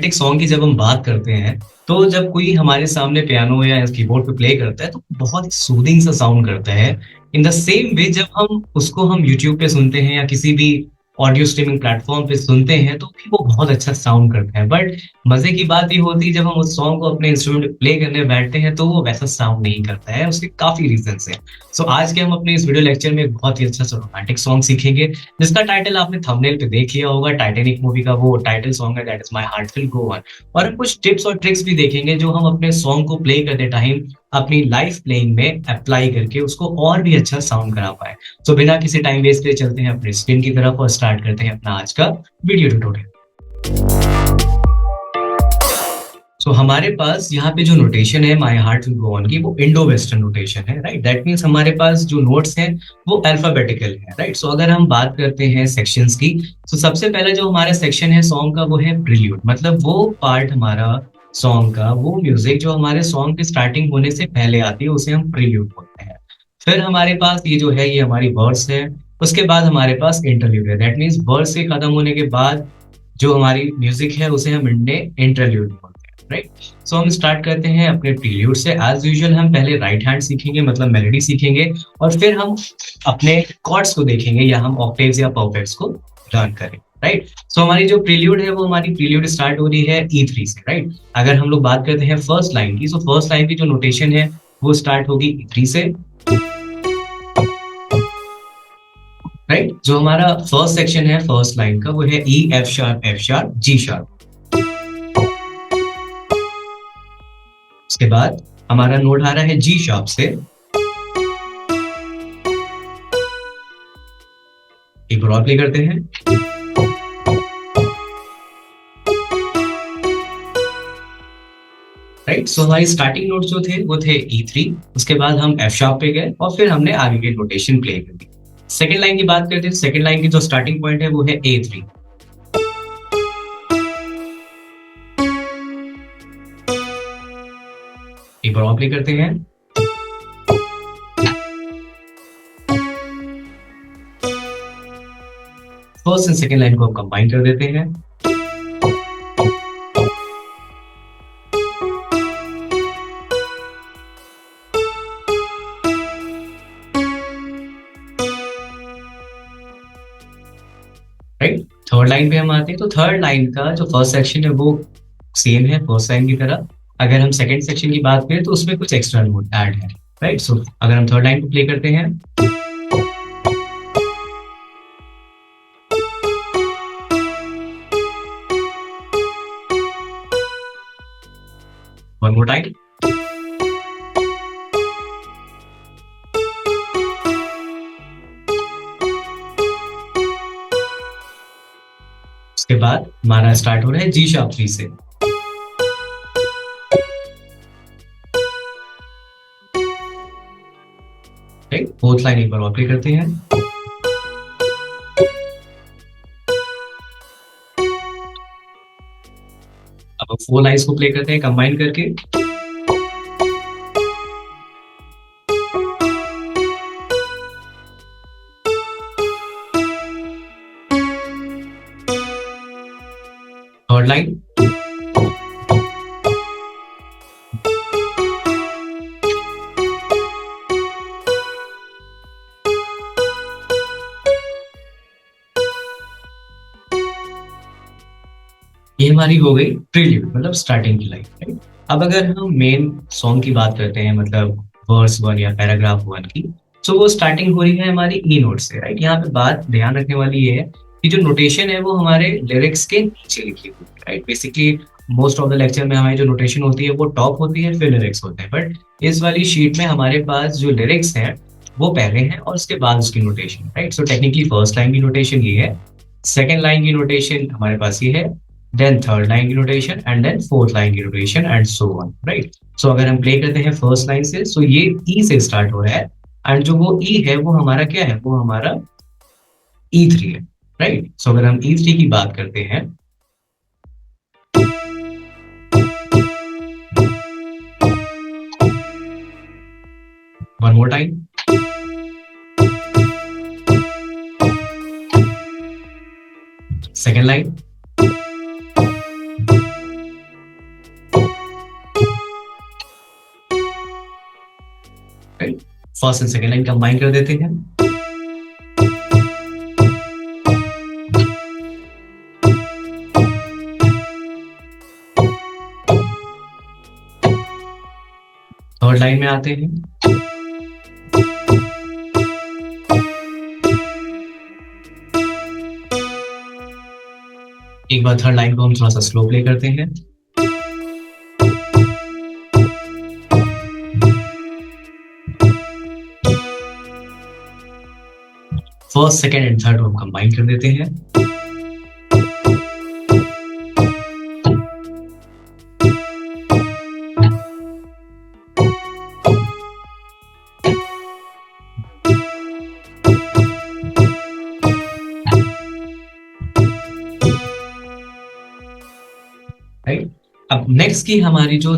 Romantic song की जब हम बात करते हैं, तो जब कोई हमारे सामने पियानो या कीबोर्ड पे प्ले करता है तो बहुत ही सूदिंग सा साउंड करता है। इन द सेम वे जब हम यूट्यूब पे सुनते हैं या किसी भी ऑडियो स्ट्रीमिंग प्लेटफॉर्म पे सुनते हैं तो भी वो बहुत अच्छा साउंड करता है। बट मजे की बात ये होती है जब हम उस सॉन्ग को अपने इंस्ट्रूमेंट पे प्ले करने बैठते हैं तो वो वैसा साउंड नहीं करता है। उसके काफी रीजंस हैं। सो आज के हम अपने इस वीडियो लेक्चर में एक बहुत ही अच्छा सा रोमांटिक सॉन्ग सीखेंगे, जिसका टाइटल आपने थंबनेल पे देख लिया होगा। टाइटैनिक मूवी का वो टाइटल सॉन्ग है, that is my heart will go on. और हम कुछ टिप्स और ट्रिक्स भी देखेंगे जो हम अपने सॉन्ग को प्ले करते टाइम अपनी लाइफ प्लेइंग में अप्लाई करके उसको और भी अच्छा साउंड करा पाए। तो बिना किसी टाइम वेस्ट के चलते हैं अपने स्क्रीन की तरफ और स्टार्ट करते हैं अपना आज का वीडियो ट्यूटोरियल। सो हमारे पास यहाँ पे जो नोटेशन है my heart will go on की, वो इंडो वेस्टर्न नोटेशन है, राइट। दैट मीन्स हमारे पास जो नोट्स हैं वो अल्फाबेटिकल है, राइट। सो अगर हम बात करते हैं सेक्शंस की, तो सबसे पहले जो हमारा सेक्शन है सॉन्ग का वो है प्रील्यूड। मतलब वो पार्ट हमारा सॉन्ग का, वो म्यूजिक जो हमारे सॉन्ग की स्टार्टिंग होने से पहले आती है, उसे हम प्रील्यूड बोलते हैं। फिर हमारे पास ये जो है ये हमारी वर्स है। उसके बाद हमारे पास इंटरल्यूड है। दैट मीन्स वर्स के खत्म होने के बाद जो हमारी म्यूजिक है उसे हम इंटरल्यूड बोलते हैं, राइट। सो हम स्टार्ट करते हैं अपने प्रील्यूड से। एज यूजुअल हम पहले राइट हैंड सीखेंगे, मतलब मेलोडी सीखेंगे, और फिर हम अपने कॉर्ड्स को देखेंगे या हम ऑक्टेव्स या परफेक्ट्स को लर्न करें, राइट। सो हमारी जो प्रील्यूड है वो हमारी प्रील्यूड स्टार्ट हो रही है E3 से, राइट। अगर हम लोग बात करते हैं फर्स्ट लाइन की, सो फर्स्ट लाइन की जो नोटेशन है वो स्टार्ट होगी E3 से, राइट। जो हमारा फर्स्ट सेक्शन है फर्स्ट लाइन का वो है E F sharp F sharp G sharp. उसके बाद हमारा नोट आ रहा है G शार्प से। एक बार और प्ले करते हैं। राइट। सो हमारी स्टार्टिंग नोट जो थे वो थे E3। उसके बाद हम F शार्प पे गए और फिर हमने आगे की नोटेशन प्ले कर दी। सेकेंड लाइन की बात करते हैं। सेकेंड लाइन की जो स्टार्टिंग पॉइंट है वो है A3। एक बार और प्ले करते हैं। फर्स्ट एंड सेकेंड लाइन को हम कंबाइन कर देते हैं। राइट। थर्ड लाइन पे हम आते हैं। तो थर्ड लाइन का जो फर्स्ट सेक्शन है वो सेम है फर्स्ट लाइन की तरह। अगर हम सेकंड सेक्शन की बात करें तो उसमें कुछ एक्स्ट्रा नोट ऐड है, राइट। सो अगर हम थर्ड लाइन को प्ले करते हैं, वन मोर टाइम। उसके बाद हमारा स्टार्ट हो रहा है G शार्प 3 से। राइट। फोर्थ लाइन एक बार और प्ले करते हैं। अब फोर लाइन्स को प्ले करते हैं कंबाइन करके। थर्ड लाइन, ये हमारी हो गई प्रील्यूड, मतलब स्टार्टिंग की लाइन, राइट। अब अगर हम मेन सॉन्ग की बात करते हैं, मतलब वर्स 1 या पैराग्राफ 1 की, तो वो स्टार्टिंग हो रही है हमारी ई नोट से, राइट। यहाँ पे बात ध्यान रखने वाली ये है कि जो नोटेशन है वो हमारे लिरिक्स के नीचे लिखी हुई है, right. Basically most of the lecture में हमारी जो नोटेशन होती है वो टॉप होती है, फिर लिरिक्स होते हैं। बट इस वाली शीट में हमारे पास जो लिरिक्स है वो पहले हैं और उसके बाद उसकी notation, right. So technically first line की नोटेशन ये है, सेकेंड लाइन की नोटेशन हमारे पास ये है, then third line की notation and then fourth line की notation and so on, right। so अगर हम play करते हैं first line से, so ये E से start हो रहा है and जो वो E है वो हमारा क्या है, वो हमारा E3 है, right। so अगर हम E3 की बात करते हैं, one more time, second line, right. First and second line combine कर देते हैं। थर्ड लाइन में आते हैं। एक बार थर्ड लाइन को हम थोड़ा सा स्लो प्ले करते हैं। फर्स्ट सेकेंड एंड थर्ड को हम कंबाइन कर देते हैं। राइट। अब नेक्स्ट की हमारी जो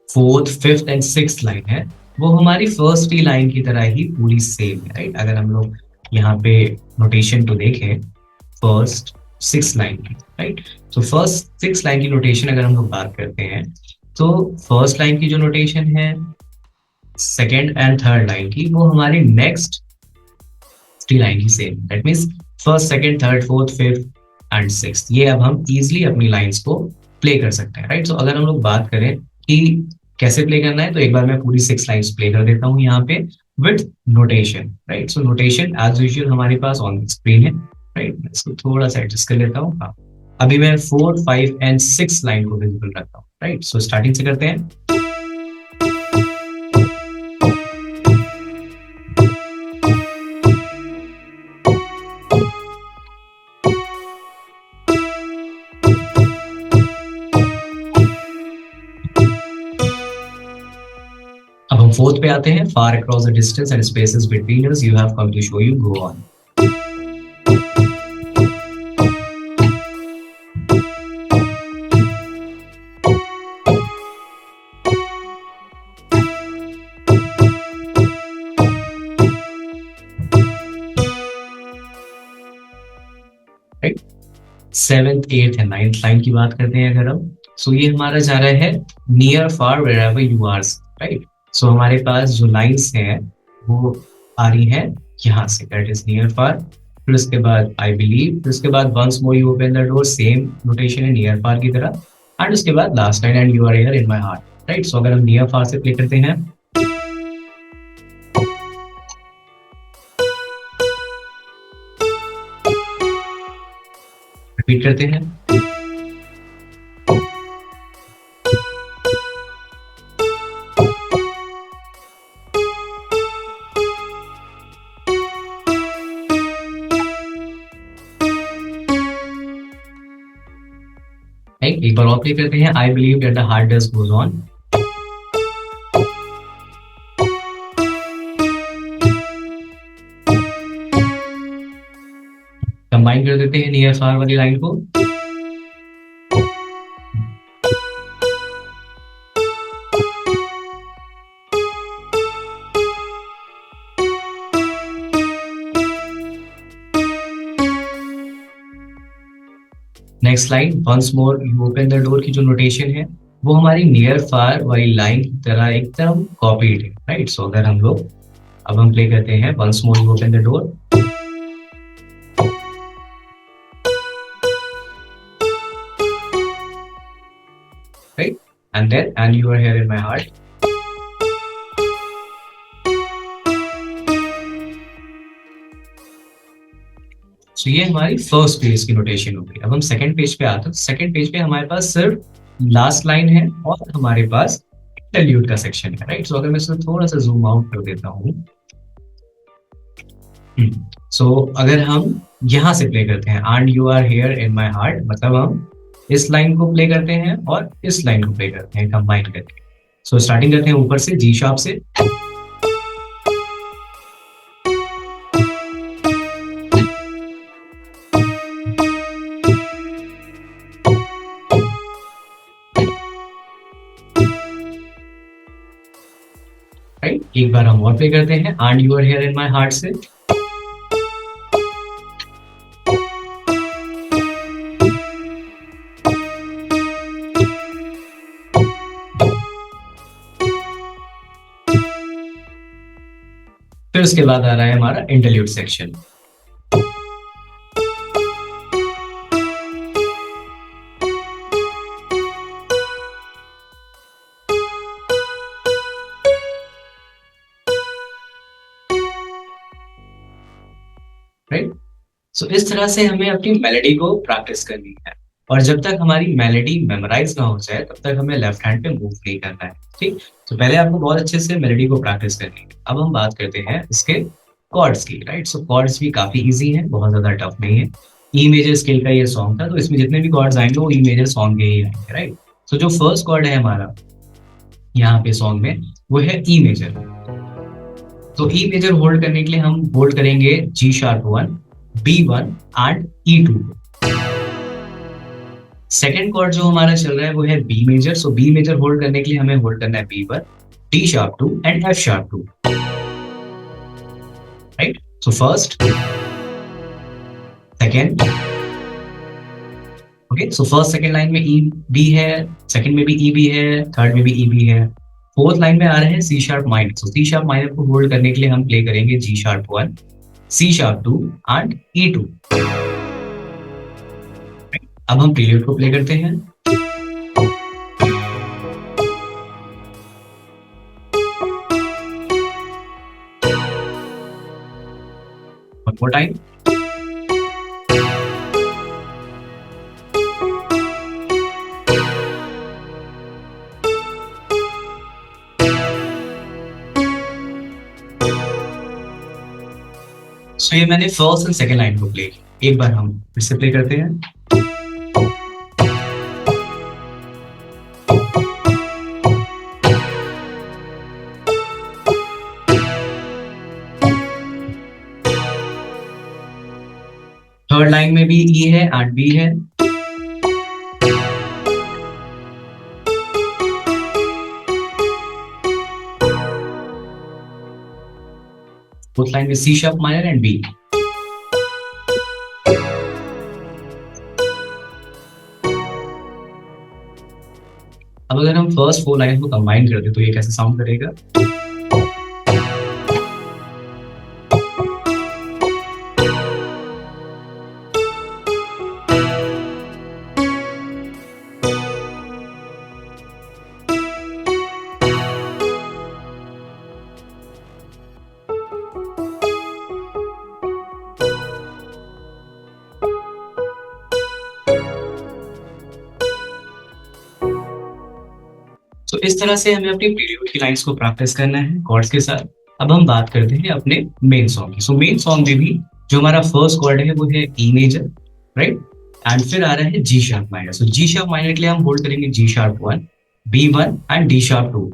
fourth, fifth and sixth line है वो हमारी फर्स्ट ही लाइन की तरह ही पूरी सेम है। राइट। अगर हम लोग यहाँ पे नोटेशन तो देखें फर्स्ट सिक्स लाइन की, राइट। तो फर्स्ट सिक्स लाइन की नोटेशन अगर हम लोग बात करते हैं तो फर्स्ट लाइन की जो नोटेशन है, सेकेंड एंड थर्ड लाइन की, वो हमारी नेक्स्ट थ्री लाइन की same. That means first, second, third, fourth, fifth and sixth, ये अब हम इजिली अपनी लाइंस को प्ले कर सकते हैं। राइट। सो अगर हम लोग बात करें कि कैसे प्ले करना है तो एक बार मैं पूरी सिक्स लाइंस प्ले कर देता हूँ यहाँ पे with notation. Right. So notation as usual हमारे पास ऑन स्क्रीन है। राइट। मैं इसको थोड़ा सा एडजस्ट कर लेता हूँ। हाँ, अभी मैं 4, 5 एंड 6 लाइन को विजिबल रखता हूँ। राइट। सो स्टार्टिंग से करते हैं। अब हम फोर्थ पे आते हैं। फार across the distance and spaces between us you have come to show you, go on. Right. Seventh, eighth and ninth line की बात करते हैं अगर हम, सो ये हमारा जा रहा है near far where ever you are. Right. सो हमारे पास जो लाइंस हैं वो आ रही हैं यहाँ से, दैट इज नियर फार। फिर उसके बाद आई बिलीव, फिर उसके बाद once more you open the door, same notation है नियर फार की तरह। एंड उसके बाद last line and you are here in my heart. Right. सो अगर हम नियर फार से प्ले करते हैं, रिपीट करते हैं। एक बार और प्ले करते हैं। I believe that the heart does goes on. Combine कर देते हैं नियर फार वाली लाइन को। Next line, once more you open the door की जो नोटेशन है वो हमारी नियर फार वाली लाइन की तरह एकदम कॉपीड है। राइट। सो अगर हम लोग अब हम प्ले करते हैं once more you open the door, right, and then and you are here in my heart. तो ये हमारी फर्स्ट पेज की नोटेशन हो गई। अब हम सेकंड पेज पे आते हैं। सेकंड पेज पे हमारे पास सिर्फ लास्ट लाइन है और हमारे पास इंटरल्यूड का सेक्शन है। राइट। सो अगर मैं इसको थोड़ा सा जूम आउट कर देता हूँ, सो अगर हम यहाँ से प्ले करते हैं and you are here in my heart, मतलब हम इस लाइन को प्ले करते हैं और इस लाइन को प्ले करते हैं कंबाइन करके। सो स्टार्टिंग करते हैं ऊपर से, जी शार्प से। राइट। एक बार हम और प्ले करते हैं and you are here in my heart से। फिर उसके बाद आ रहा है हमारा इंटरल्यूड सेक्शन। राइट। सो इस तरह से हमें अपनी मेलोडी को प्रैक्टिस करनी है, और जब तक हमारी मेलोडी मेमोराइज ना हो जाए तब तक हमें लेफ्ट हैंड पे मूव नहीं करना है। ठीक, तो पहले आपको बहुत अच्छे से मेलोडी को प्रैक्टिस करनी है। अब हम बात करते हैं इसके कॉर्ड्स की। राइट, सो कॉर्ड्स भी काफी इजी है, बहुत ज्यादा टफ नहीं है। ई मेजर स्केल का ये सॉन्ग था, तो इसमें जितने भी कॉर्ड्स आएंगे वो ई मेजर सॉन्ग के ही आएंगे। राइट, सो जो फर्स्ट कॉर्ड है हमारा यहाँ पे सॉन्ग में वो है ई मेजर। तो ई मेजर होल्ड करने के लिए हम होल्ड करेंगे G sharp 1, B1 and E2। Second cord जो हमारा चल रहा है वो है बी मेजर। सो बी मेजर होल्ड करने के लिए हमें होल्ड करना है B1, D sharp 2 and F sharp 2। Right, so first, second, okay. So first second line में ई बी है, सेकेंड में भी ई बी है, थर्ड में भी ई बी है। फोर्थ लाइन में आ रहे हैं C sharp minor. So C sharp minor को होल्ड करने के लिए हम प्ले करेंगे G sharp 1, C sharp 2 and E2। अब हम प्रील्यूड को प्ले करते हैं। One more time. So ये मैंने फर्स्ट एंड सेकेंड लाइन को प्ले किया। एक बार हम फिर से प्ले करते हैं। थर्ड लाइन में भी ई है एंड बी है। फोर्थ लाइन में C sharp minor and B. अब अगर हम फर्स्ट फोर लाइन को कंबाइन कर दे तो ये कैसे साउंड करेगा? तो इस तरह से हमें अपनी प्रील्यूड की लाइंस को प्रैक्टिस करना है कॉर्ड्स के साथ। अब हम बात करते हैं अपने मेन सॉन्ग की। सो मेन सॉन्ग में भी जो हमारा फर्स्ट कॉर्ड है वो है ई मेजर, राइट, एंड फिर आ रहा है जी शार्प माइनर। सो जी शार्प माइनर के लिए हम होल्ड करेंगे G sharp 1, B1 and D sharp 2।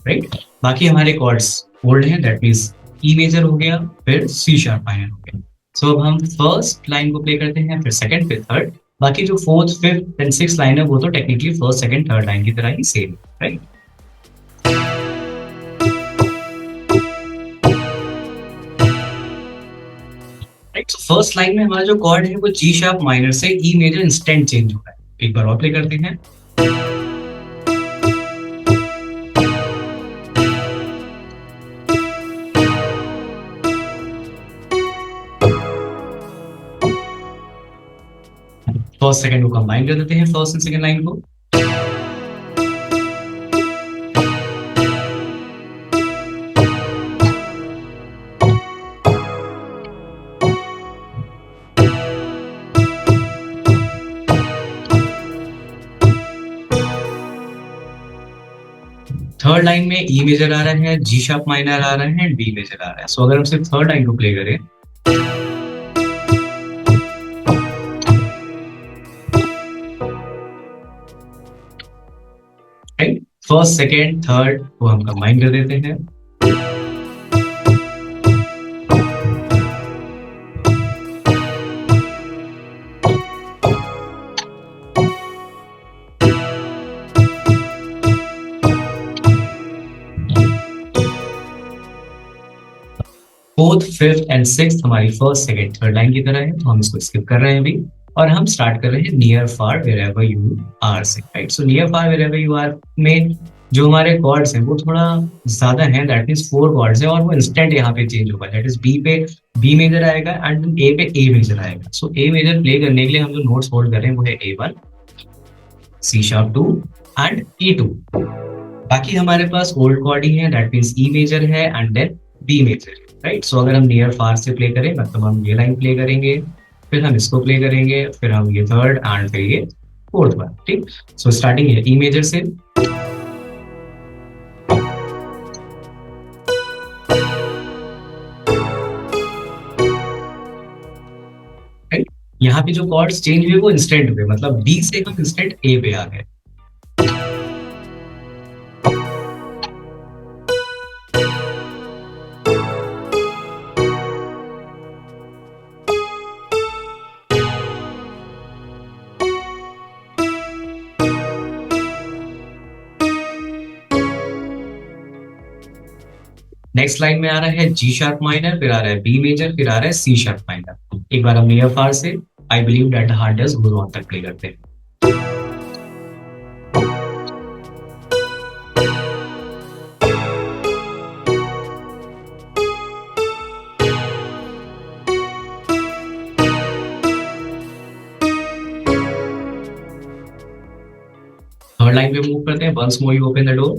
Right, बाकी हमारे कॉर्ड्स होल्ड हैं, दैट मींस ई मेजर हो गया, फिर सी शार्प माइनर हो गया। सो अब हम फर्स्ट लाइन को प्ले करते हैं, फिर सेकंड, फिर थर्ड। बाकी जो fourth, fifth and six line है वो तो technically first, second, third line की तरह ही same, right. Right, so first line में हमारा जो कॉर्ड है वो जी शार्प माइनर से ई मेजर इंस्टेंट चेंज हो रहा है। एक बार और प्ले करते हैं। फर्स्ट सेकंड को कंबाइन कर देते हैं, फर्स्ट एंड सेकंड लाइन को। थर्ड लाइन में ई मेजर आ रहा है, जी शार्प माइनर आ रहा है एंड बी मेजर आ रहा है। सो अगर हम सिर्फ थर्ड लाइन को प्ले करें, राइट, फर्स्ट, सेकेंड, थर्ड को हम कंबाइन कर देते हैं। फोर्थ, फिफ्थ एंड सिक्स्थ हमारी फर्स्ट, सेकेंड, थर्ड लाइन की तरह है, तो हम इसको स्किप कर रहे हैं अभी, और हम स्टार्ट कर रहे हैं near far wherever you are से। Right, so near far wherever you are में जो हमारे कॉर्ड्स हैं वो थोड़ा ज्यादा हैं, दैट मीन्स 4 कॉर्ड्स हैं और वो इंस्टेंट यहाँ पे चेंज होगा, दैट इज बी पे बी मेजर आएगा एंड ए पे ए मेजर आएगा। सो ए मेजर प्ले करने के लिए हम जो नोट्स होल्ड कर रहे हैं वो है A1, C#2 एंड E2। बाकी हमारे पास ओल्ड कॉर्ड ही है, दैट मीन्स E मेजर है and then B major, right. सो अगर हम नियर फार से प्ले करें, मतलब हम ये लाइन प्ले करेंगे, फिर हम इसको प्ले करेंगे, फिर हम ये थर्ड एंड फिर ये फोर्थ वन, ठीक। सो स्टार्टिंग है E मेजर से, यहाँ पे जो कॉर्ड्स चेंज हुए वो इंस्टेंट हुए, मतलब डी से हम इंस्टेंट ए पे आ गए। नेक्स्ट लाइन में आ रहा है G# माइनर, फिर आ रहा है B मेजर, फिर आ रहा है C# माइनर। एक बार हम नियर फार से I believe that the heart does goes on तक प्ले करते हैं। थर्ड लाइन पे मूव करते हैं, once more you open the door.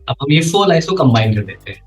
अब हम ये 4 लाइन्स को कंबाइन कर देते हैं।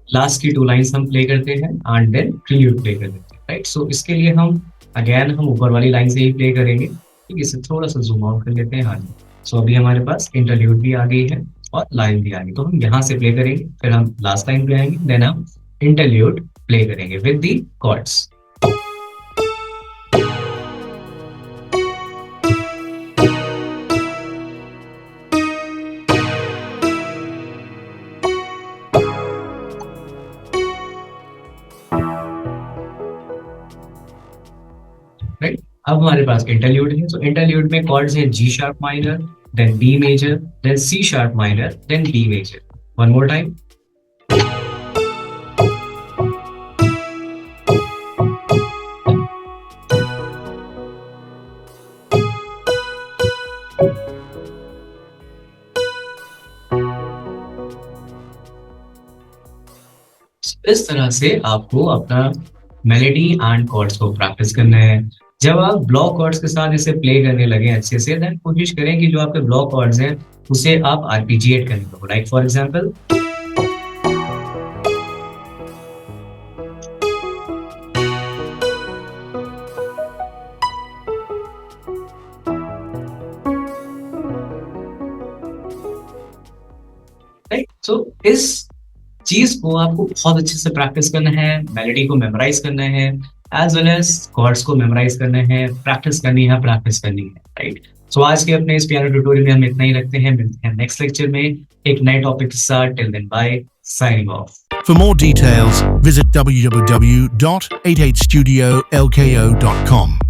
लास्ट की 2 लाइन्स हम प्ले करते हैं एंड देन प्रील्यूड प्ले कर देते हैं, राइट। सो इसके लिए हम अगेन हम ऊपर वाली लाइन से ही प्ले करेंगे, ठीक है। इसे थोड़ा सा जूम आउट कर लेते हैं, हाँ जी। सो अभी हमारे पास इंटरल्यूड भी आ गई है और लाइन भी आ गई, तो हम यहाँ से प्ले करेंगे, फिर हम लास्ट लाइन पे आएंगे, देन हम इंटरल्यूड प्ले करेंगे विद दी कॉर्ड्स। राइट, अब हमारे पास इंटरल्यूड है। तो इंटरल्यूड में कॉर्ड्स है G# minor, then B major, then C# minor, then B major. One more time. इस तरह से आपको अपना मेलेडी एंड कॉर्ड्स को प्रैक्टिस करना है। जब आप ब्लॉक कॉर्ड्स के साथ इसे प्ले करने लगे अच्छे से, देन कोशिश करें कि जो आपके ब्लॉक कॉर्ड्स हैं उसे आप आरपीजिएट करने को, लाइक फॉर एग्जांपल राइट। सो इस चीज को आपको बहुत अच्छे से प्रैक्टिस करना है, मेलोडी को मेमोराइज करना है, एज वेल एज कॉर्ड्स को मेमोराइज करना है, प्रैक्टिस करनी है, राइट। सो आज के अपने इस पियानो ट्यूटोरियल में हम इतना ही रखते हैं, मिलते हैं नेक्स्ट लेक्चर में एक नए टॉपिक के साथ। Till then bye, signing off. For more details, visit www.88studiolko.com.